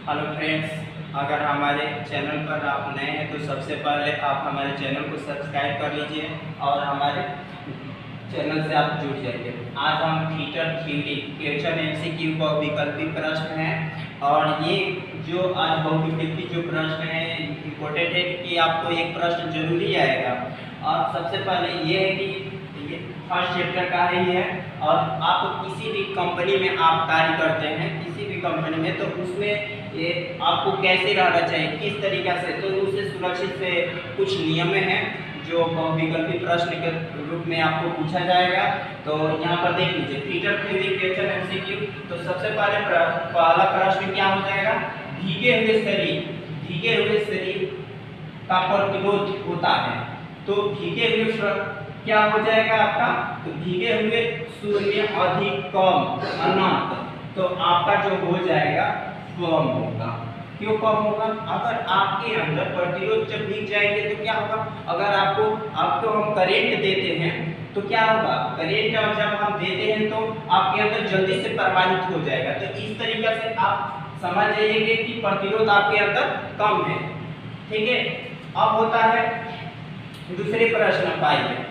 Hello friends, अगर हमारे channel पर आप नए हैं तो सबसे पहले आप हमारे चैनल को सब्सक्राइब कर लीजिए और हमारे चैनल से आप जुड़ जाइए। आज हम थीटर थ्योरी क्वेश्चन एमसीक्यू का विकल्पी प्रश्न है और ये जो आज बहुविकल्पी जो प्रश्न है इम्पोर्टेंट है कि आपको एक प्रश्न जरूरी आएगा। और सबसे पहले ये है कि ये फर्स्ट चैप्टर का है ये और आप किसी भी कंपनी में आप कार्य करते हैं, किसी भी कंपनी में, तो उसमें ये आपको कैसे रहना चाहिए, किस तरीक़ा से, तो उससे सुरक्षित से कुछ नियम हैं जो बहुविकल्पी प्रश्न के रूप में आपको पूछा जाएगा। तो यहाँ पर देख लीजिए थीटर थ्योरी क्वेश्चन एमसीक्यू। तो सबसे पहला प्रश्न क्या हो जाएगा, भीगे हुए शरीर का प्रतिरोध होता है। तो भीगे हुए क्या हो जाएगा आपका, तो भीगे हुए शून्य अधिक कम अनंत, तो आपका जो हो जाएगा कम होगा। क्यों कम होगा, अगर आपके अंदर प्रतिरोध जब भीग जाएंगे तो क्या होगा, अगर आपको हम करंट देते हैं तो क्या होगा, करंट जब हम देते हैं तो आपके अंदर जल्दी से प्रवाहित हो जाएगा। तो इस तरीके से आप समझ जाइए कि प्रतिरोध आपके अंदर कम है। ठीक है, अब होता है दूसरे प्रश्न पाइए।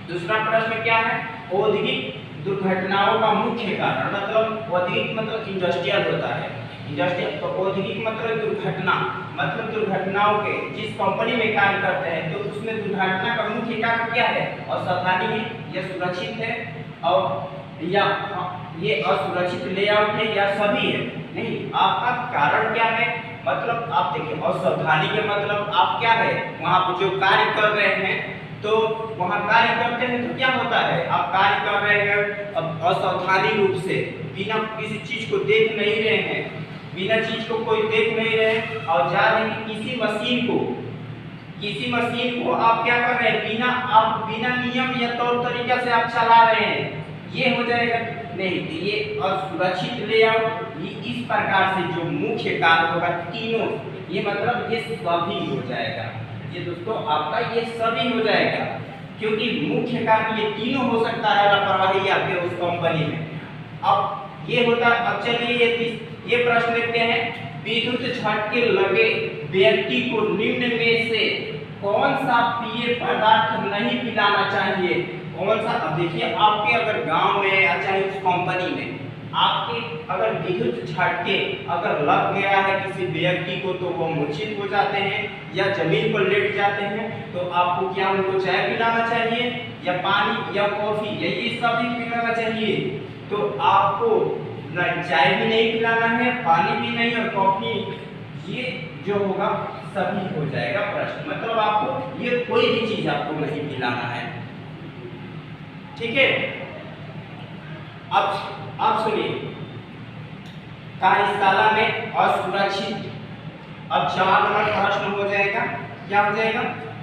दूसरा प्रश्न क्या है, औद्योगिक दुर्घटनाओं का मुख्य कारण, मतलब औद्योगिक मतलब इंडस्ट्रियल होता है, इंडस्ट्रियल तो औद्योगिक मतलब दुर्घटना, मतलब दुर्घटनाओं के जिस कंपनी में कार्य करते हैं तो उसमें दुर्घटना का मुख्य कारण क्या है, असावधानी है या सुरक्षित है, और या ये असुरक्षित लेआउट है या सभी है। नहीं, आपका कारण क्या है, मतलब आप देखिए असावधानी के मतलब आप क्या है, वहाँ पर जो कार्य कर रहे हैं तो वहाँ कार्य करते हैं तो क्या होता है, आप कार्य कर रहे हैं अब असावधानी रूप से, बिना किसी चीज को देख नहीं रहे हैं, बिना चीज को कोई देख नहीं रहे और जा रहे हैं किसी मशीन को आप क्या कर रहे हैं, बिना नियम या तौर तरीका से आप चला रहे हैं, ये हो जाएगा नहीं। तो ये असुरक्षित लेआउट, ये इस प्रकार से जो मुख्य कारण होगा तीनों, ये मतलब ये सभी हो जाएगा। ये दोस्तों आपका ये सभी हो जाएगा, क्योंकि मुख्य कारण ये तीनों हो सकता है लापरवाही आपके उस कंपनी में। अब ये होता, अब चलिए ये प्रश्न देखते हैं, विद्युत झटके लगे व्यक्ति को निम्न में से कौन सा पेय पदार्थ नहीं पिलाना चाहिए, कौन सा। अब देखिए आपके अगर गांव में या चाहे उस कंपनी में आपके अगर विद्युत झटके अगर लग गया है किसी व्यक्ति को तो वो मूर्छित हो जाते हैं या जमीन पर लेट जाते हैं, तो आपको क्या उनको चाय पिलाना चाहिए या पानी या कॉफी या ये सब भी पिलाना चाहिए। तो आपको चाय भी नहीं पिलाना है, पानी भी नहीं और कॉफी, ये जो होगा सभी हो जाएगा प्रश्न, मतलब आपको ये कोई भी चीज आपको नहीं पिलाना है। ठीक है, अब सुनिए, कार्यशाला में असुरक्षित, अब 4 नंबर प्रश्न हो जाएगा, क्या हो जाएगा,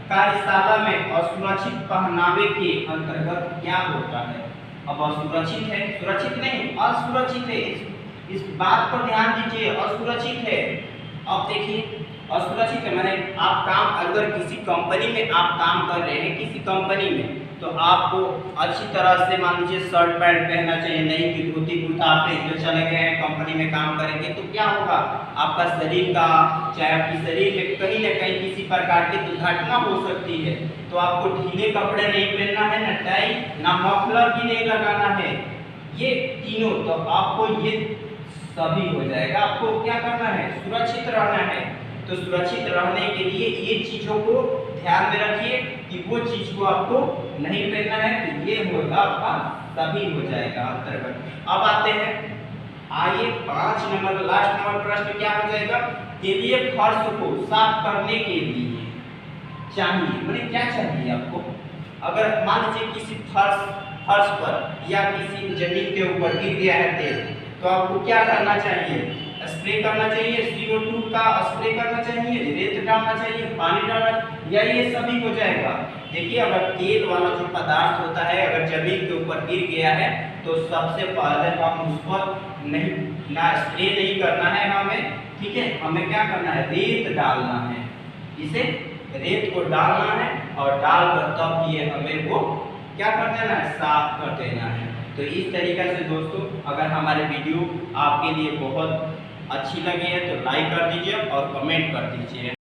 कार्यशाला में असुरक्षित पहनावे के अंतर्गत क्या होता है। अब असुरक्षित है, सुरक्षित नहीं, असुरक्षित है, इस बात पर ध्यान दीजिए, असुरक्षित है। अब देखिए असुरक्षित है माने आप काम, अगर किसी कंपनी में आप काम कर रहे हैं, किसी कंपनी में, तो आपको अच्छी तरह से मान लीजिए शर्ट पैंट पहनना चाहिए, नहीं कि धोती कुर्ता आप पहन के चले गए हैं कंपनी में काम करेंगे तो क्या होगा, आपका शरीर का, चाहे आपकी शरीर में कहीं ना कहीं किसी प्रकार की दुर्घटना हो सकती है। तो आपको ढीले कपड़े नहीं पहनना है, ना टाई, ना मफलर भी नहीं लगाना है, ये तीनों, तो आपको ये सभी हो जाएगा। आपको क्या करना है, सुरक्षित रहना है। तो सुरक्षित रहने के लिए ये चीजों को ध्यान में रखिए कि वो चीज को आपको नहीं पहनना है, तो ये होगा आपका सभी हो जाएगा अंतर्गत। अब आते हैं, आइए 5 नंबर लास्ट नंबर प्रश्न क्या हो जाएगा, के लिए फर्श को साफ करने के लिए चाहिए, मतलब क्या चाहिए आपको, अगर मान लीजिए किसी फर्श पर या किसी जमीन के ऊपर गिर गया है तेल, तो आपको क्या करना चाहिए, स्प्रे करना चाहिए, CO2 का स्प्रे करना चाहिए, रेत डालना चाहिए, पानी डालना, या ये सभी हो जाएगा। देखिए अगर तेल वाला जो पदार्थ होता है अगर जमीन के ऊपर गिर गया है तो सबसे पहले हम उस पर नहीं, ना स्प्रे नहीं करना है हमें, ठीक है, हमें क्या करना है, रेत डालना है, इसे रेत को डालना है और डालकर तब ये हमें वो क्या कर देना है, साफ कर देना है। तो इस तरीके से दोस्तों अगर हमारे वीडियो आपके लिए बहुत अच्छी लगी है तो लाइक कर दीजिए और कमेंट कर दीजिए।